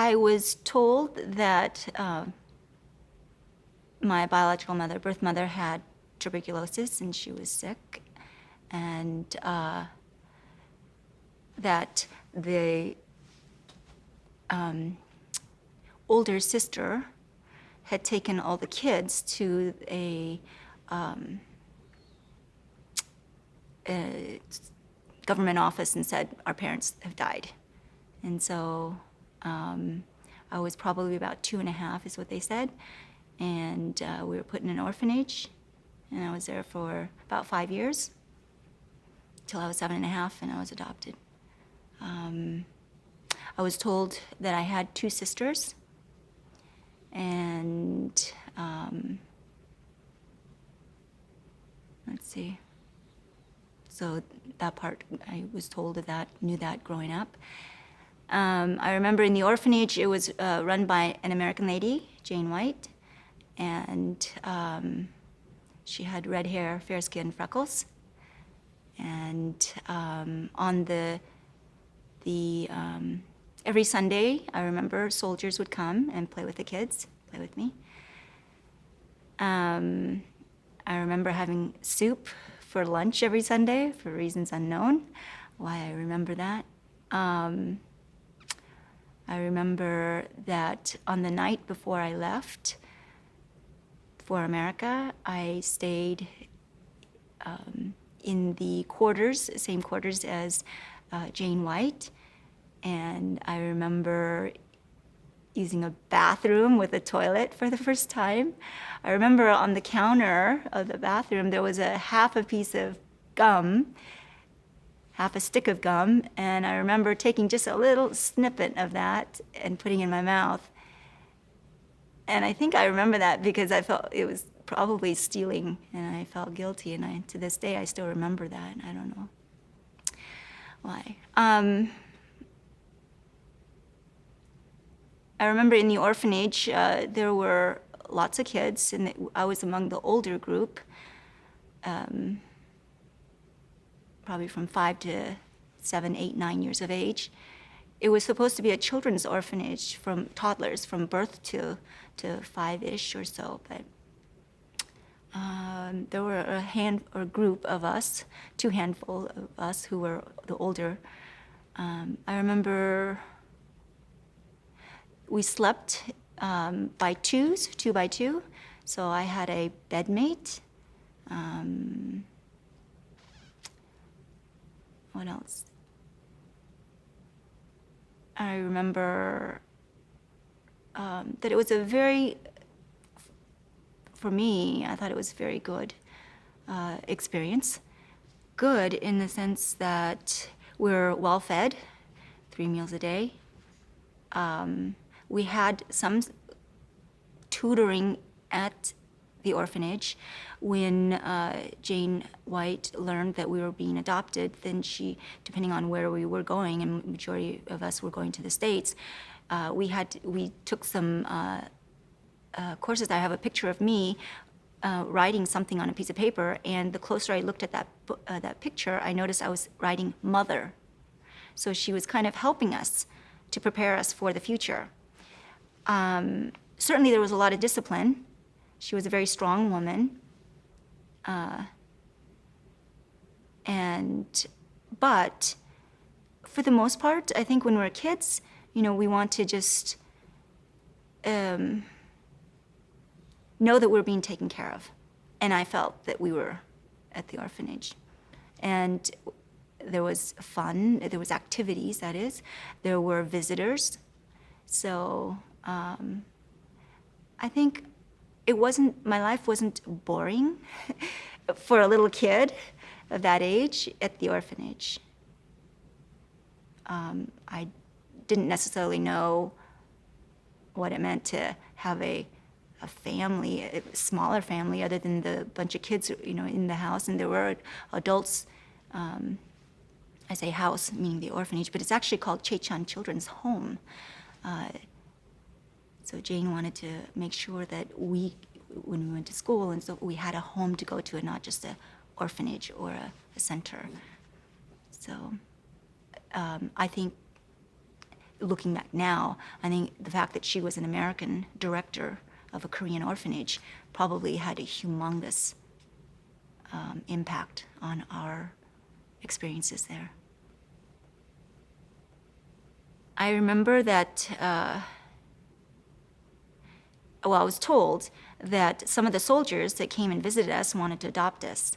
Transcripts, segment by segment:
I was told that my biological mother, birth mother, had tuberculosis and she was sick, and that the older sister had taken all the kids to a government office and said, our parents have died. And so I was probably about 2.5 is what they said. And we were put in an orphanage. And I was there for about 5 years, till I was 7.5 and I was adopted. I was told that I had 2 sisters. And let's see. So that part, I was told of that, knew that growing up. I remember in the orphanage, it was run by an American lady, Jane White, and she had red hair, fair skin, freckles. And on the every Sunday, I remember soldiers would come and play with the kids, play with me. I remember having soup for lunch every Sunday for reasons unknown, why I remember that. I remember that on the night before I left for America, I stayed in the quarters, same quarters as Jane White, and I remember using a bathroom with a toilet for the first time. I remember on the counter of the bathroom there was half a piece of gum, half a stick of gum, and I remember taking just a little snippet of that and putting it in my mouth. And I think I remember that because I felt it was probably stealing, and I felt guilty, and to this day I still remember that. I don't know why. I remember in the orphanage, there were lots of kids, and I was among the older group, probably from 5 to 7, 8, 9 years of age. It was supposed to be a children's orphanage from toddlers from birth to 5-ish or so, but there were a group of us, 2 handful of us who were the older. I remember we slept by 2s, 2 by 2. So I had a bedmate. What else? I remember that it was for me, I thought it was a very good experience. Good in the sense that we're well fed, 3 meals a day. We had some tutoring at the orphanage. When Jane White learned that we were being adopted, then she, depending on where we were going, and the majority of us were going to the States, we took some courses. I have a picture of me writing something on a piece of paper, and the closer I looked at that picture, I noticed I was writing mother. So she was kind of helping us to prepare us for the future. Certainly there was a lot of discipline. She was a very strong woman. But for the most part, I think when we're kids, we want to just know that we're being taken care of. And I felt that we were at the orphanage. And there was fun, there was activities, that is. There were visitors. So I think my life wasn't boring for a little kid of that age at the orphanage. I didn't necessarily know what it meant to have a family, a smaller family, other than the bunch of kids, in the house, and there were adults. I say house, meaning the orphanage, but it's actually called Chechan Children's Home. So Jane wanted to make sure that when we went to school, and so we had a home to go to, and not just an orphanage or a center. So I think looking back now, I think the fact that she was an American director of a Korean orphanage probably had a humongous impact on our experiences there. I remember that, I was told that some of the soldiers that came and visited us wanted to adopt us.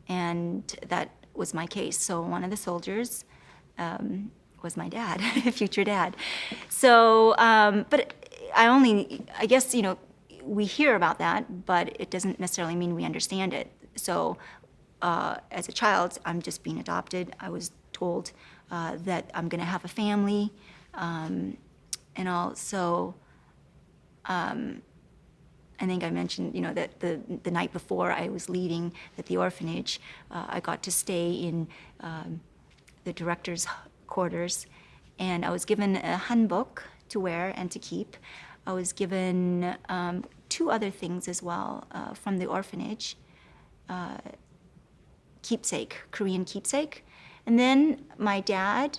And that was my case. So one of the soldiers was my dad, future dad. So, but I guess, we hear about that, but it doesn't necessarily mean we understand it. So as a child, I'm just being adopted. I was told that I'm going to have a family, and also, I think I mentioned, that the night before I was leaving at the orphanage, I got to stay in the director's quarters, and I was given a hanbok to wear and to keep. I was given 2 other things as well from the orphanage, keepsake, Korean keepsake. And then my dad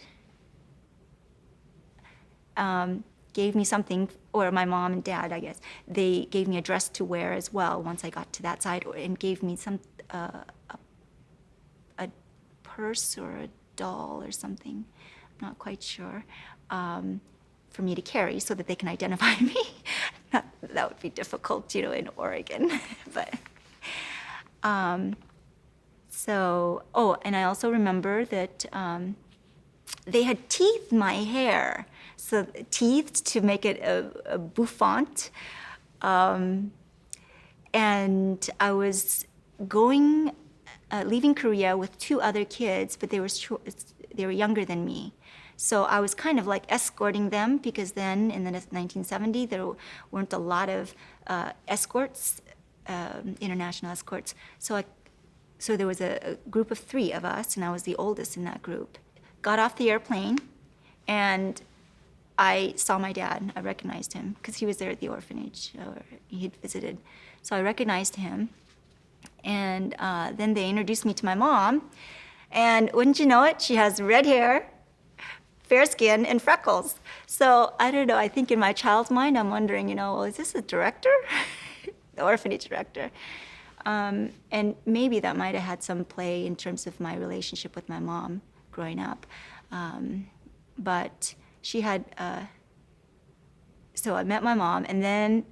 gave me something, or my mom and dad, I guess, they gave me a dress to wear as well once I got to that side, and gave me some a purse or a doll or something, I'm not quite sure, for me to carry so that they can identify me. That would be difficult, in Oregon. But and I also remember that they had teethed my hair, so teethed to make it a bouffant. And I was leaving Korea with 2 other kids, but they were younger than me. So I was kind of like escorting them, because then in the 1970s, there weren't a lot of escorts, international escorts. So there was a group of 3 of us, and I was the oldest in that group. Got off the airplane, and I saw my dad. I recognized him because he was there at the orphanage, or he'd visited. So I recognized him, and then they introduced me to my mom, and wouldn't you know it, she has red hair, fair skin, and freckles. So I don't know, I think in my child's mind, I'm wondering, well, is this a director? The orphanage director. And maybe that might have had some play in terms of my relationship with my mom growing up. But she had, so I met my mom, and then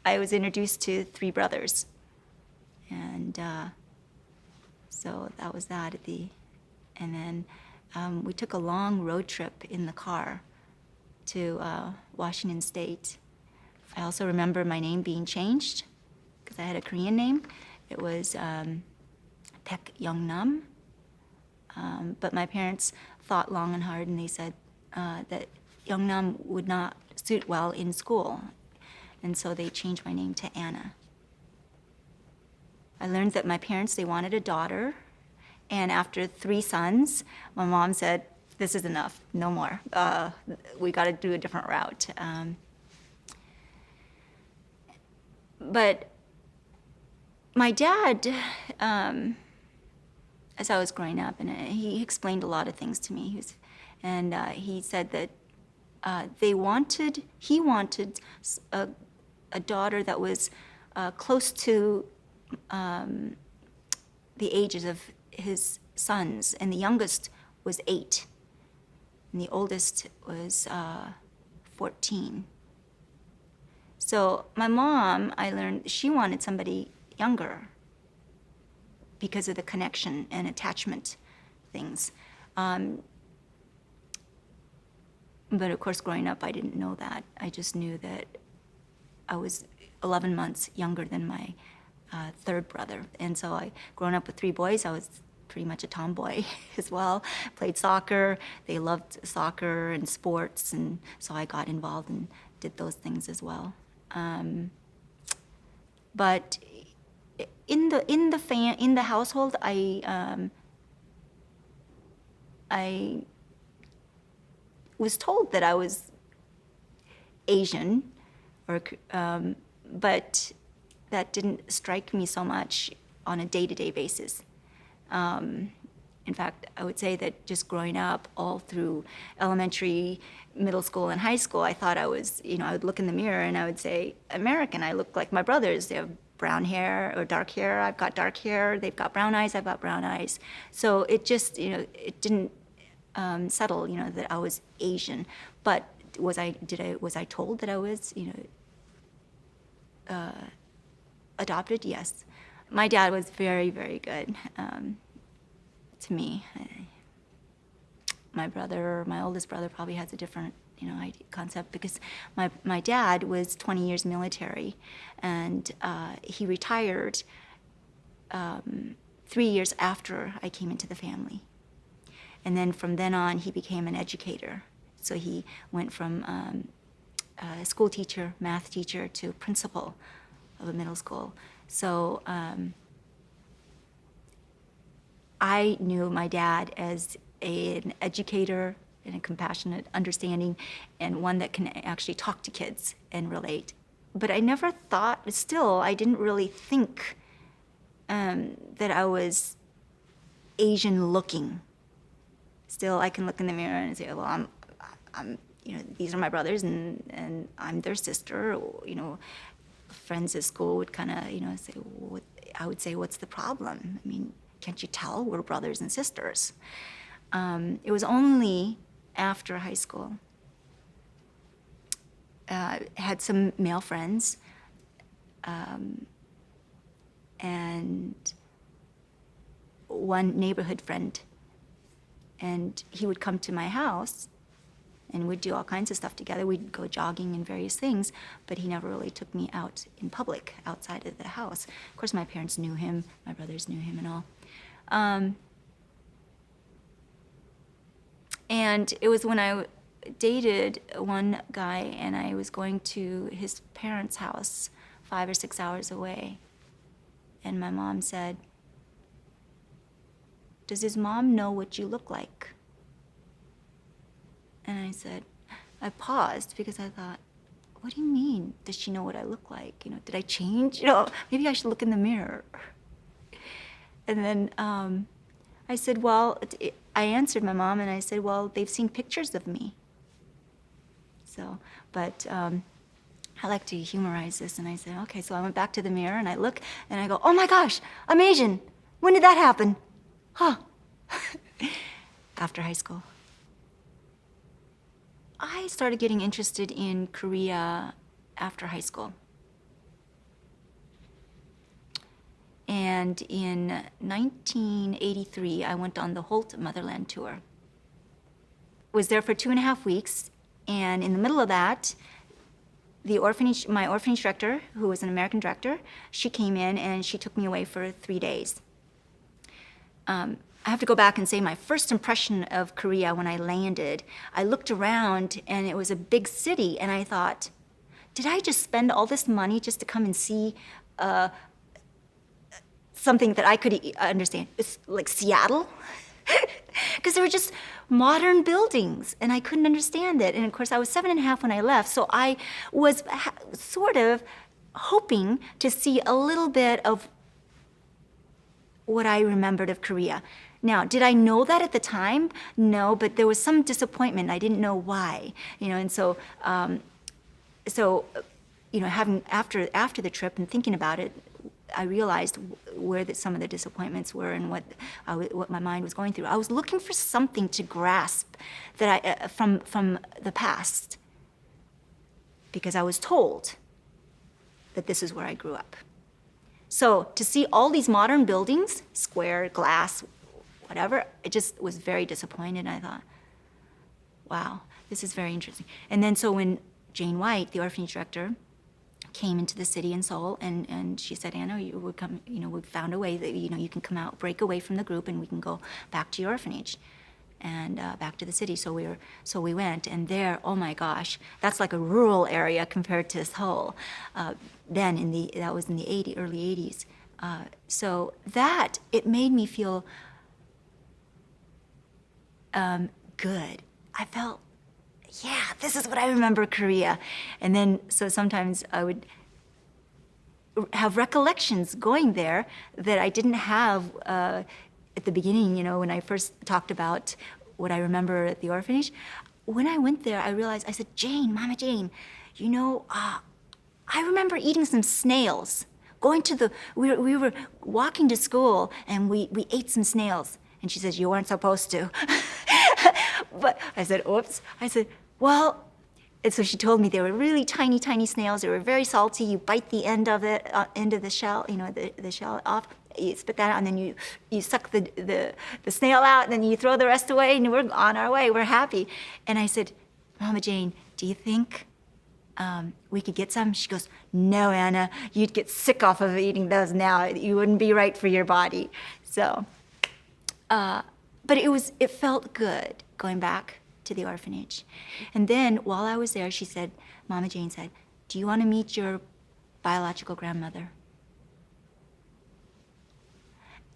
I was introduced to 3 brothers. And so that was that and then we took a long road trip in the car to Washington State. I also remember my name being changed because I had a Korean name. It was Baek Young-nam. But my parents thought long and hard, and they said that Young-nam would not suit well in school. And so they changed my name to Anna. I learned that my parents, they wanted a daughter. And after 3 sons, my mom said, this is enough, no more. We got to do a different route. But my dad, as I was growing up, and he explained a lot of things to me. He said that he wanted a daughter that was close to the ages of his sons, and the youngest was 8, and the oldest was 14. So my mom, I learned, she wanted somebody younger because of the connection and attachment things. But of course, growing up, I didn't know that. I just knew that I was 11 months younger than my 3rd brother. And so growing up with 3 boys, I was pretty much a tomboy as well. Played soccer. They loved soccer and sports, and so I got involved and did those things as well. But in the household, I was told that I was Asian, but that didn't strike me so much on a day-to-day basis. In fact, I would say that just growing up all through elementary, middle school, and high school, I thought I was, I would look in the mirror and I would say, American, I look like my brothers. They have brown hair or dark hair. I've got dark hair. They've got brown eyes. I've got brown eyes. So it just, it didn't settle, that I was Asian. But was I told that I was, adopted? Yes. My dad was very, very good to me. My oldest brother probably has a different, concept, because my dad was 20 years military, and he retired 3 years after I came into the family. And then from then on, he became an educator. So he went from a school teacher, math teacher, to principal of a middle school. So I knew my dad as an educator and a compassionate, understanding, and one that can actually talk to kids and relate. But I never thought, still, I didn't really think that I was Asian looking. Still, I can look in the mirror and say, well, I'm these are my brothers, and I'm their sister. Or, friends at school would kind of, say, well, I would say, what's the problem? I mean, can't you tell we're brothers and sisters? It was only after high school. Had some male friends, and one neighborhood friend. And he would come to my house, and we'd do all kinds of stuff together. We'd go jogging and various things, but he never really took me out in public outside of the house. Of course, my parents knew him, my brothers knew him and all. And it was when I dated one guy, and I was going to his parents' house 5 or 6 hours away. And my mom said, "Does his mom know what you look like?" And I paused, because I thought, what do you mean, does she know what I look like? Did I change? Maybe I should look in the mirror. And then I said, I answered my mom, and I said, well, they've seen pictures of me. So, but I like to humorize this, and I said, okay, so I went back to the mirror, and I look, and I go, oh my gosh, I'm Asian. When did that happen? Huh. After high school. I started getting interested in Korea after high school. And in 1983, I went on the Holt Motherland Tour. Was there for 2.5 weeks, and in the middle of that, my orphanage director, who was an American director, she came in and she took me away for 3 days. I have to go back and say my first impression of Korea when I landed, I looked around and it was a big city, and I thought, did I just spend all this money just to come and see something that I could understand? It's like Seattle? Because they were just modern buildings, and I couldn't understand it. And of course, I was 7.5 when I left, so I was sort of hoping to see a little bit of what I remembered of Korea. Now, did I know that at the time? No, but there was some disappointment. I didn't know why, and so, having after the trip and thinking about it, I realized where some of the disappointments were and what my mind was going through. I was looking for something to grasp that from the past, because I was told that this is where I grew up. So to see all these modern buildings, square, glass, whatever, it just was very disappointed. I thought, wow, this is very interesting. And then so when Jane White, the orphanage director, came into the city in Seoul, and she said, Anna, you would come, we found a way that, you can come out, break away from the group, and we can go back to your orphanage and back to the city. So we went, and there, oh my gosh, that's like a rural area compared to Seoul. Then that was in the early 80s. So that, it made me feel good. I felt, yeah, this is what I remember Korea. And then, so sometimes I would have recollections going there that I didn't have at the beginning, when I first talked about what I remember at the orphanage, when I went there, I realized, I said, Jane, Mama Jane, I remember eating some snails. We were walking to school and we ate some snails. And she says, you weren't supposed to. But I said, oops. I said, well, and so she told me they were really tiny, tiny snails. They were very salty. You bite the end of the shell, the shell off. You spit that out, and then you suck the snail out, and then you throw the rest away, and we're on our way. We're happy. And I said, Mama Jane, do you think we could get some? She goes, no, Anna, you'd get sick off of eating those now. You wouldn't be right for your body. So, but it felt good going back to the orphanage. And then while I was there, Mama Jane said, do you want to meet your biological grandmother?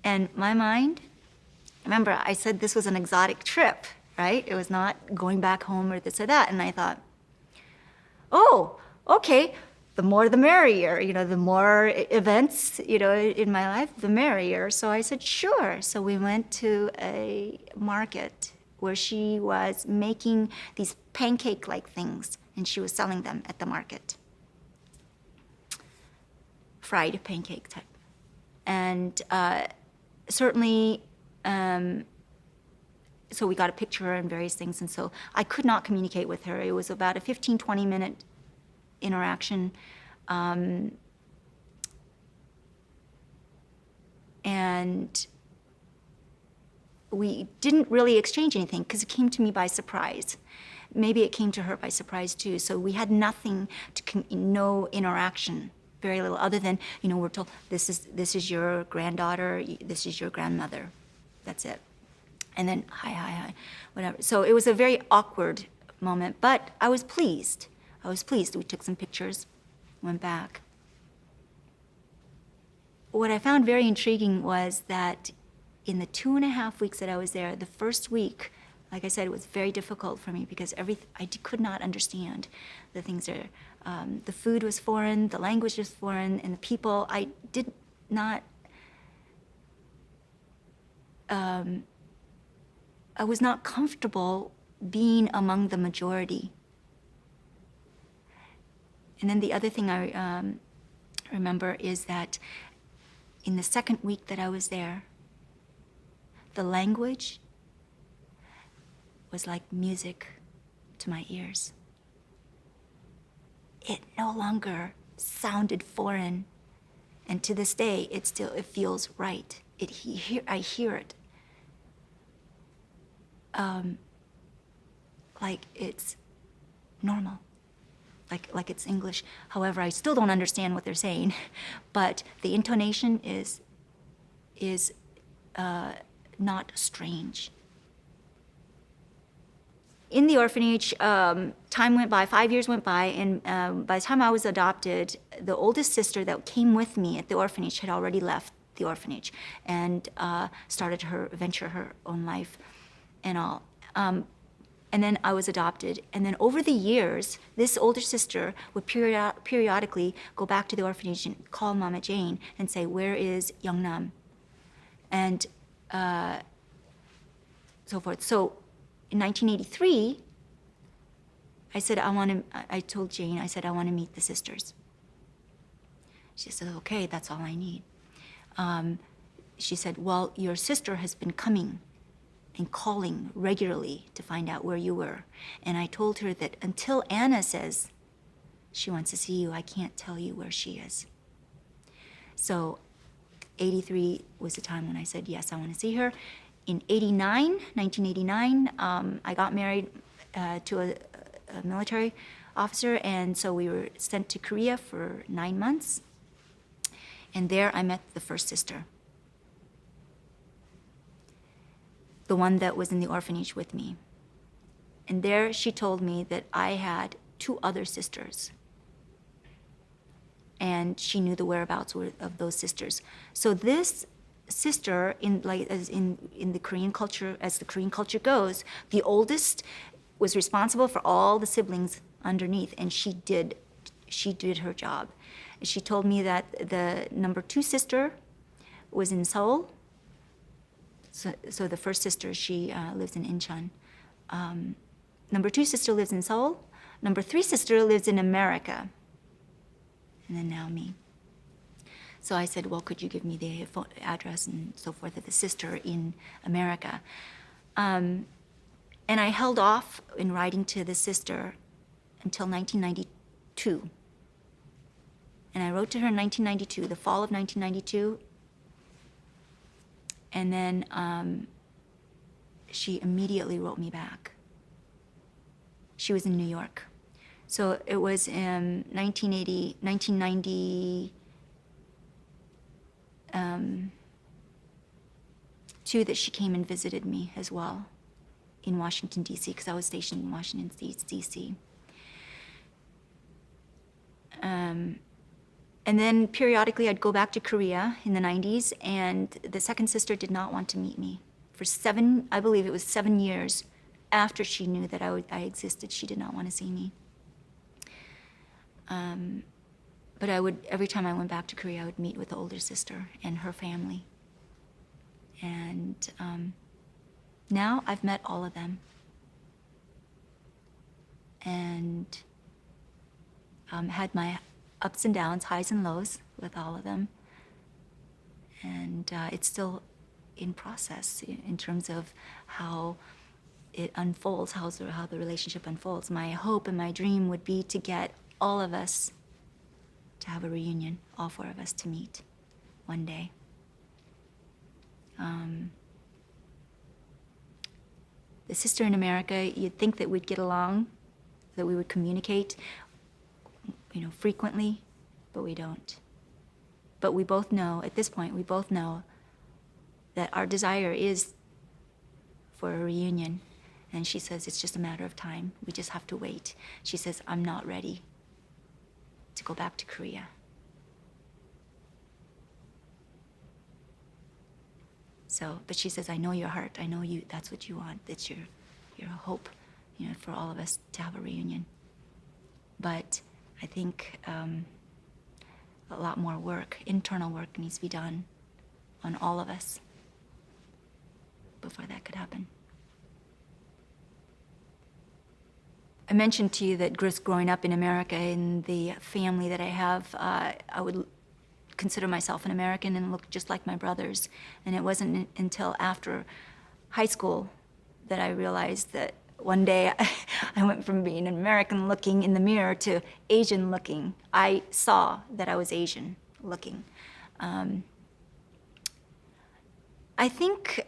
And my mind, remember, I said this was an exotic trip, right? It was not going back home or this or that. And I thought, oh, okay, the more the merrier, the more events, in my life, the merrier. So I said, sure. So we went to a market where she was making these pancake-like things, and she was selling them at the market. Fried pancake type. And certainly, so we got a picture and various things, and so I could not communicate with her. It was about a 15, 20-minute interaction. And we didn't really exchange anything because it came to me by surprise. Maybe it came to her by surprise too. So we had nothing no interaction, very little, other than, we're told, this is your granddaughter, this is your grandmother. That's it. And then, hi, whatever. So it was a very awkward moment, but I was pleased. We took some pictures, went back. What I found very intriguing was that in the 2.5 weeks that I was there, the first week, like I said, it was very difficult for me because I could not understand the things there. The food was foreign, the language was foreign, and the people, I did not, I was not comfortable being among the majority. And then the other thing I remember is that in the second week that I was there, the language was like music to my ears. It no longer sounded foreign, and to this day, it feels right. I hear it. Like it's normal, like it's English. However, I still don't understand what they're saying, but the intonation is not strange. In the orphanage, time went by, 5 years went by, and by the time I was adopted, the oldest sister that came with me at the orphanage had already left the orphanage and started her own life and all. And then I was adopted. And then over the years, this older sister would periodically go back to the orphanage and call Mama Jane and say, where is Young Nam? And so forth. So in 1983, I told Jane, I said, I want to meet the sisters. She said, okay, that's all I need. She said, well, your sister has been coming and calling regularly to find out where you were. And I told her that until Anna says she wants to see you, I can't tell you where she is. So 83 was the time when I said, yes, I want to see her. In 1989, I got married to a military officer, and so we were sent to Korea for 9 months. And there I met the first sister, the one that was in the orphanage with me. And there she told me that I had 2 other sisters, and she knew the whereabouts of those sisters. So this sister, in the Korean culture, as the Korean culture goes, the oldest was responsible for all the siblings underneath, and she did her job. She told me that the number 2 sister was in Seoul, So the first sister, she lives in Incheon. Number 2 sister lives in Seoul. Number 3 sister lives in America. And then now me. So I said, well, could you give me the phone address and so forth of the sister in America? And I held off in writing to the sister until 1992. And I wrote to her in 1992, the fall of 1992. And then she immediately wrote me back. She was in New York. So it was in 1992 that she came and visited me as well in Washington, D.C., because I was stationed in Washington, D.C. And then periodically I'd go back to Korea in the 90s, and the second sister did not want to meet me. For 7, I believe it was 7 years after she knew that I existed, she did not want to see me. But I would, every time I went back to Korea, I would meet with the older sister and her family. And now I've met all of them. And had my ups and downs, highs and lows with all of them. And it's still in process in terms of how it unfolds, how the relationship unfolds. My hope and my dream would be to get all of us to have a reunion, all 4 of us to meet one day. The sister in America, you'd think that we'd get along, that we would communicate, frequently, but we don't. But we both know, at this point, we both know that our desire is for a reunion. And she says it's just a matter of time. We just have to wait. She says, I'm not ready to go back to Korea. So, but she says, I know your heart. I know you, that's what you want. That's your hope, for all of us to have a reunion. But I think a lot more work, internal work needs to be done on all of us before that could happen. I mentioned to you that growing up in America, in the family that I have, I would consider myself an American and look just like my brothers. And it wasn't until after high school that I realized that one day I went from being an American looking in the mirror to Asian looking. I saw that I was Asian looking. I think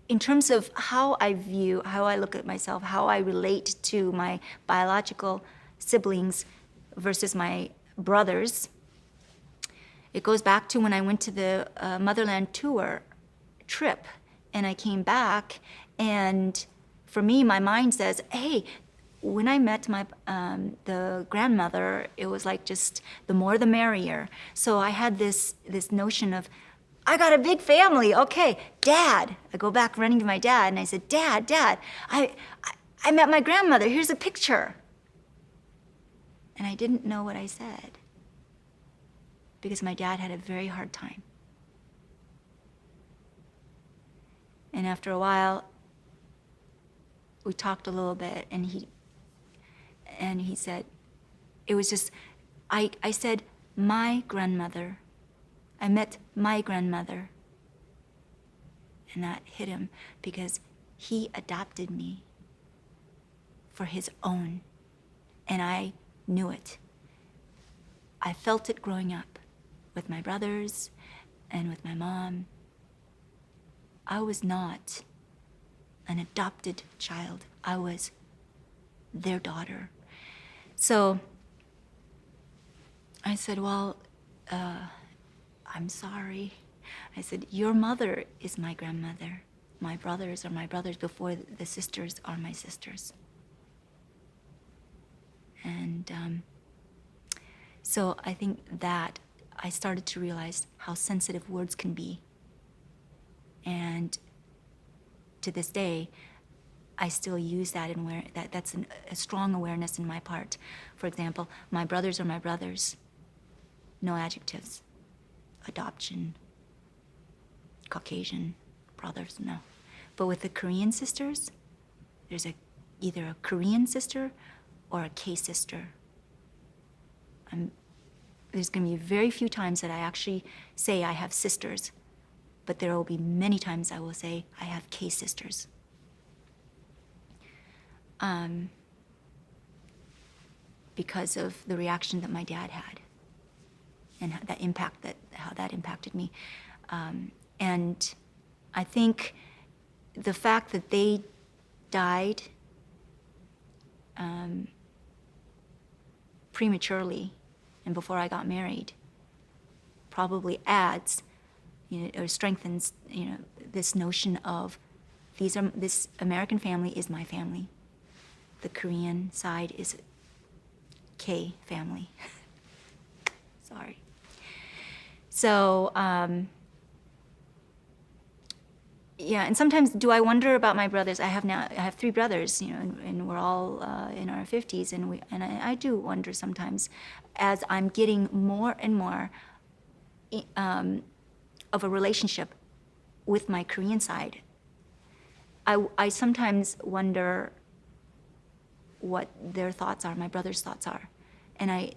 in terms of how I look at myself, how I relate to my biological siblings versus my brothers, it goes back to when I went to the Motherland tour trip, and I came back, and for me, my mind says, hey, when I met the grandmother, it was like just the more the merrier. So I had this notion of, I got a big family, okay, Dad. I go back running to my dad, and I said, Dad, I met my grandmother, here's a picture. And I didn't know what I said, because my dad had a very hard time. And after a while, we talked a little bit, and he said, it was just, I said, my grandmother. I met my grandmother. And that hit him, because he adopted me for his own. And I knew it. I felt it growing up with my brothers and with my mom. I was not an adopted child. I was their daughter. So I said, well, I'm sorry. I said, your mother is my grandmother. My brothers are my brothers before the sisters are my sisters. And so I think that I started to realize how sensitive words can be. And to this day, I still use that, and that's a strong awareness in my part. For example, my brothers are my brothers. No adjectives. adoption, Caucasian brothers, no. But with the Korean sisters, there's either a Korean sister or a K sister. There's going to be very few times that I actually say I have sisters, but there will be many times I will say I have K sisters. Because of the reaction that my dad had and how that impacted me. And I think the fact that they died prematurely and before I got married probably adds, or strengthens, this notion of this American family is my family. The Korean side is K family. Sorry. So, yeah, and sometimes do I wonder about my brothers? I have 3 brothers, and we're all in our 50s, and I do wonder sometimes, as I'm getting more and more of a relationship with my Korean side. I sometimes wonder what their thoughts are, my brother's thoughts are, and I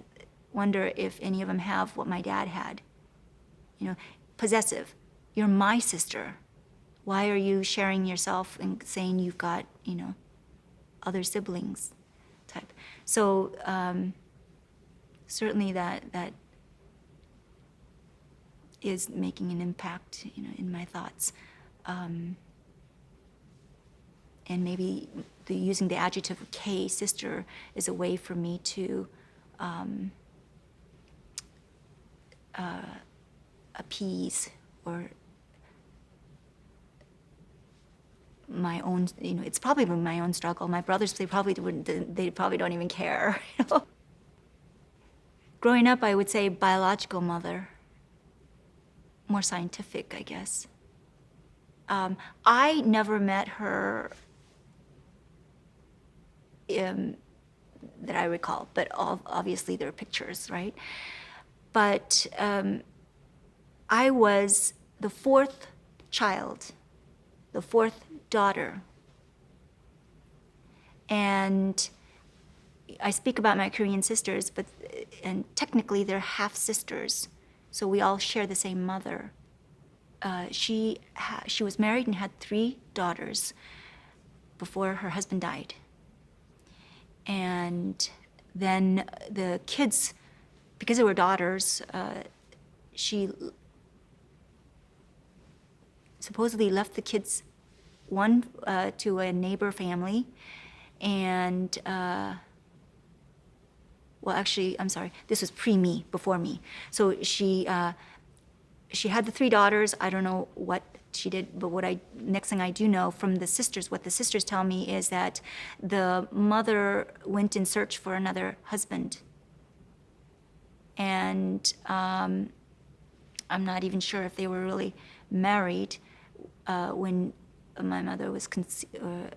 wonder if any of them have what my dad had. Possessive. You're my sister. Why are you sharing yourself and saying you've got, other siblings type? So certainly that is making an impact, in my thoughts. And maybe using the adjective K, sister, is a way for me to appease or my own, it's probably my own struggle. My brothers, they probably don't even care. Growing up, I would say biological mother. More scientific, I guess. I never met her that I recall, but obviously there are pictures, right? But I was the 4th child, the 4th daughter. And I speak about my Korean sisters, and technically they're half sisters, so we all share the same mother. She was married and had 3 daughters before her husband died. And then the kids, because they were daughters, she supposedly left the kids, one to a neighbor family, and well, actually, I'm sorry, this was pre-me, before me. So she had the 3 daughters. I don't know what she did, but next thing I do know from the sisters, what the sisters tell me is that the mother went in search for another husband. And I'm not even sure if they were really married when my mother was, the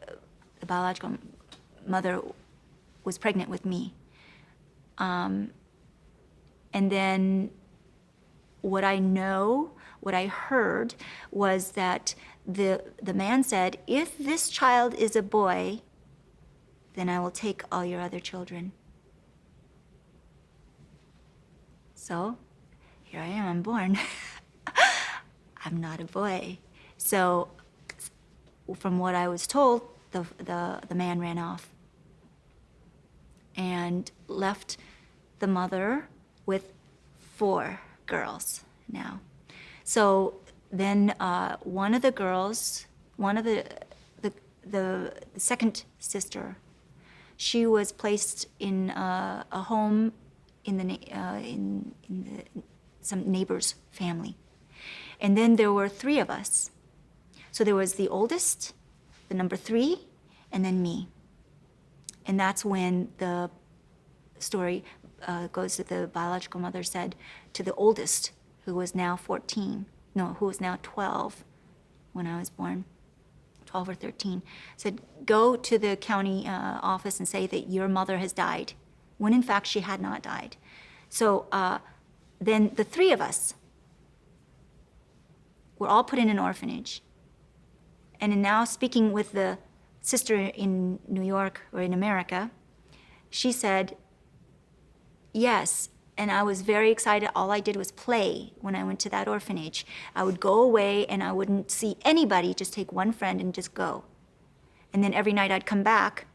biological mother was pregnant with me. And then what I heard was that the man said, if this child is a boy, then I will take all your other children. So here I am, I'm born. I'm not a boy. So from what I was told, the man ran off and left the mother with 4 girls now. So then one of the girls, the second sister, she was placed in a home in some neighbor's family. And then there were 3 of us. So there was the oldest, the number 3, and then me. And that's when the story goes that the biological mother said to the oldest, who was now 12 when I was born, 12 or 13, said, go to the county office and say that your mother has died, when in fact she had not died. So then the 3 of us were all put in an orphanage. And now speaking with the sister in New York or in America, she said, yes, and I was very excited. All I did was play when I went to that orphanage. I would go away and I wouldn't see anybody, just take one friend and just go. And then every night I'd come back,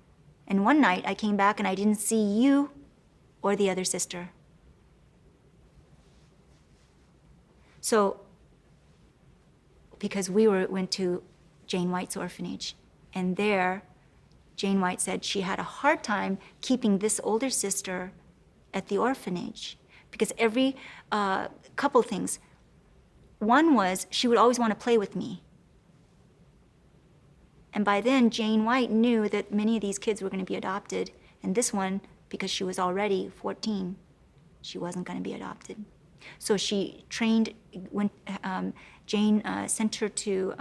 and one night I came back and I didn't see you or the other sister. So, because we went to Jane White's orphanage, and there, Jane White said she had a hard time keeping this older sister at the orphanage, because every couple things. One was she would always want to play with me. And by then, Jane White knew that many of these kids were going to be adopted, and this one, because she was already 14, she wasn't going to be adopted. So she trained, Jane sent her to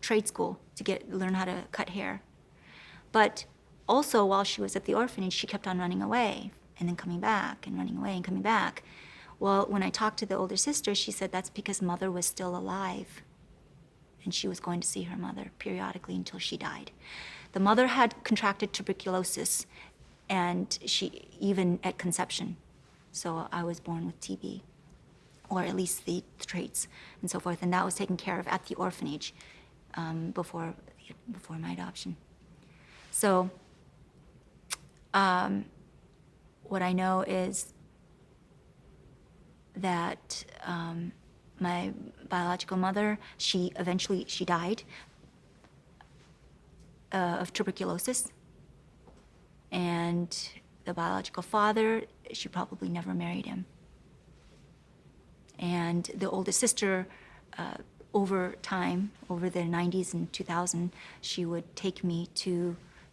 trade school to learn how to cut hair. But also, while she was at the orphanage, she kept on running away and then coming back and running away and coming back. Well, when I talked to the older sister, she said that's because mother was still alive, and she was going to see her mother periodically until she died. The mother had contracted tuberculosis, and she even at conception. So I was born with TB, or at least the traits and so forth, and that was taken care of at the orphanage before my adoption. So what I know is that my biological mother, she died of tuberculosis, and the biological father, she probably never married him. And the oldest sister, over time, over the 90s and 2000, she would take me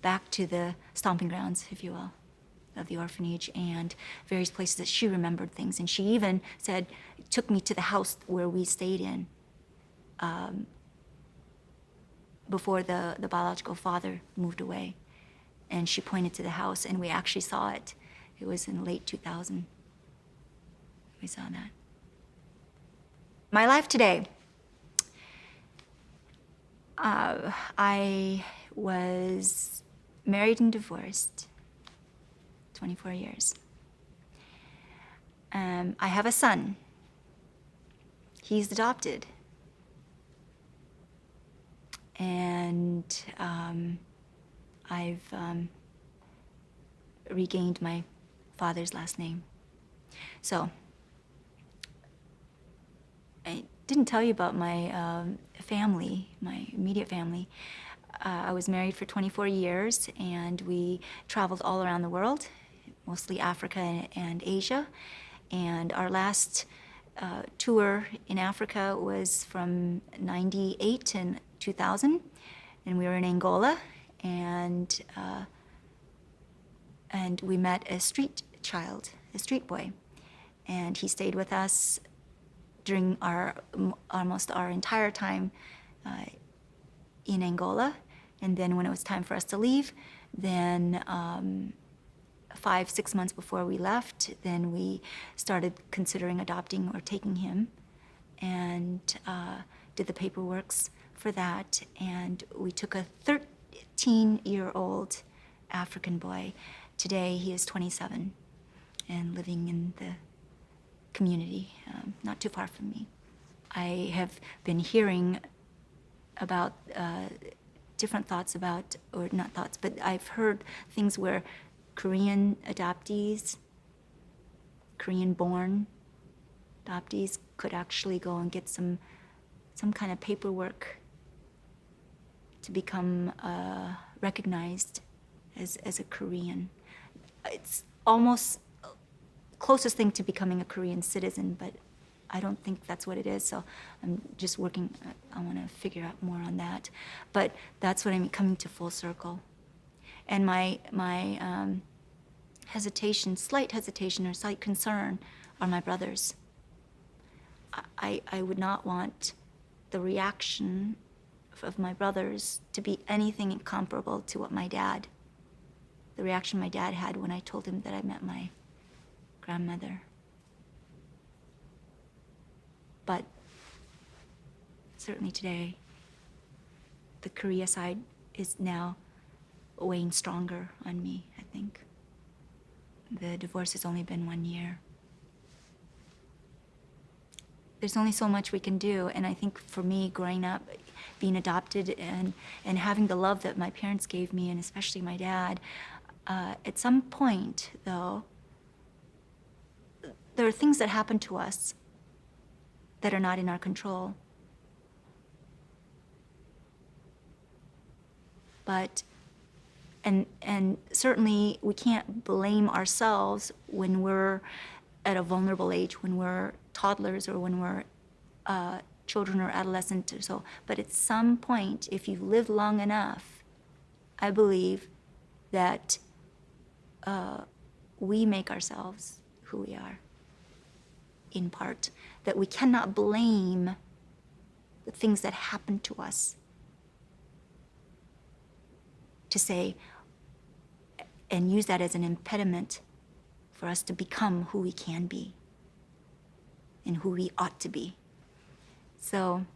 back to the stomping grounds, if you will, of the orphanage, and various places that she remembered things. And she even took me to the house where we stayed in before the biological father moved away. And she pointed to the house, and we actually saw it. It was in late 2000. We saw that. My life today. I was married and divorced 24 years. I have a son. He's adopted. And I've regained my father's last name. So, I didn't tell you about my family, my immediate family. I was married for 24 years, and we traveled all around the world, mostly Africa and Asia. And our last tour in Africa was from 98 to 2000, and we were in Angola, and we met a street child, a street boy, and he stayed with us during almost our entire time in Angola. And then when it was time for us to leave, then 5-6 months before we left, then we started considering adopting or taking him, and did the paperworks for that. And we took a 13-year-old African boy. Today he is 27 and living in the community, not too far from me. I have been hearing about different thoughts about, or not thoughts, but I've heard things where Korean adoptees, Korean-born adoptees could actually go and get some kind of paperwork to become recognized as a Korean. It's almost closest thing to becoming a Korean citizen, but I don't think that's what it is, so I'm just working, I want to figure out more on that. But that's what I'm coming to full circle. And my hesitation, slight hesitation or slight concern are my brothers. I would not want the reaction of my brothers to be anything comparable to what the reaction my dad had when I told him that I met my grandmother. But certainly today, the Korea side is now weighing stronger on me, I think. The divorce has only been 1 year. There's only so much we can do, and I think for me, growing up, being adopted and having the love that my parents gave me, and especially my dad, at some point, though, there are things that happen to us that are not in our control. But, and certainly we can't blame ourselves when we're at a vulnerable age, when we're toddlers or when we're children or adolescents or so. But at some point, if you've lived long enough, I believe that we make ourselves who we are, in part. That we cannot blame the things that happen to us to say, and use that as an impediment for us to become who we can be and who we ought to be. So,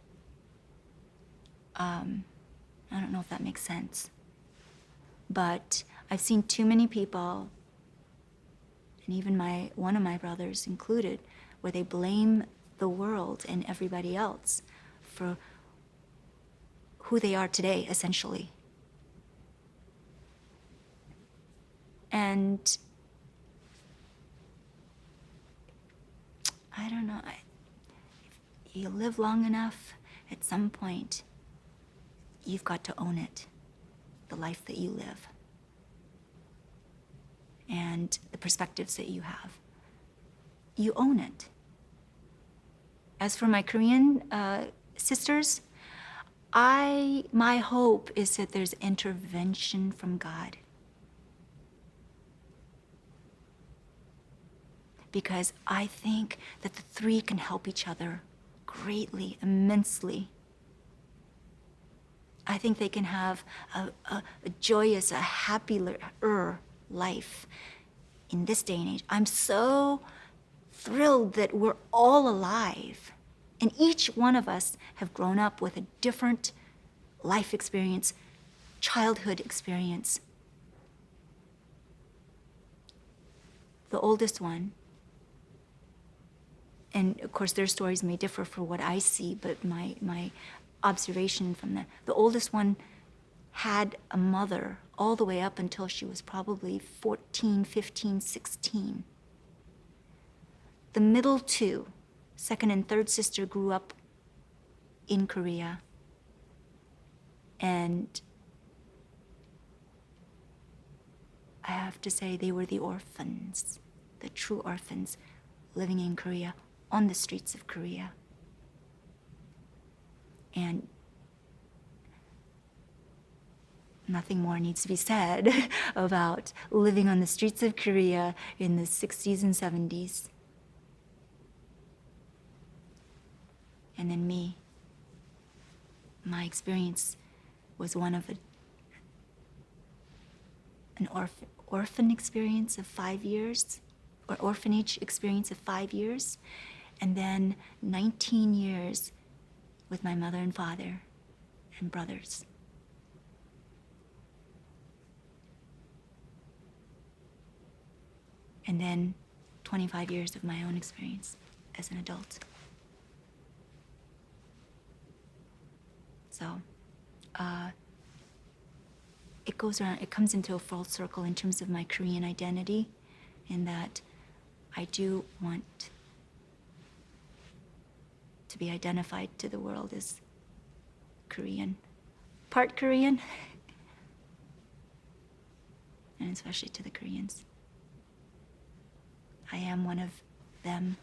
I don't know if that makes sense, but I've seen too many people, and even one of my brothers included, where they blame the world and everybody else for who they are today, essentially. And I don't know, if you live long enough, at some point, you've got to own it, the life that you live, and the perspectives that you have. You own it. As for my Korean sisters, my hope is that there's intervention from God. Because I think that the three can help each other greatly, immensely. I think they can have a joyous, a happier life in this day and age. I'm so thrilled that we're all alive. And each one of us have grown up with a different life experience, childhood experience. The oldest one, and of course their stories may differ for what I see, but my observation from the oldest one had a mother all the way up until she was probably 14, 15, 16. The middle two, second and third sister, grew up in Korea. And I have to say they were the orphans, the true orphans, living in Korea, on the streets of Korea. And nothing more needs to be said about living on the streets of Korea in the 60s and 70s. And then me. My experience was one of an orphan experience of 5 years, or orphanage experience of 5 years, and then 19 years with my mother and father and brothers. And then 25 years of my own experience as an adult. So, it goes around, it comes into a full circle in terms of my Korean identity, in that I do want to be identified to the world as Korean, part Korean, and especially to the Koreans. I am one of them,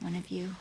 one of you.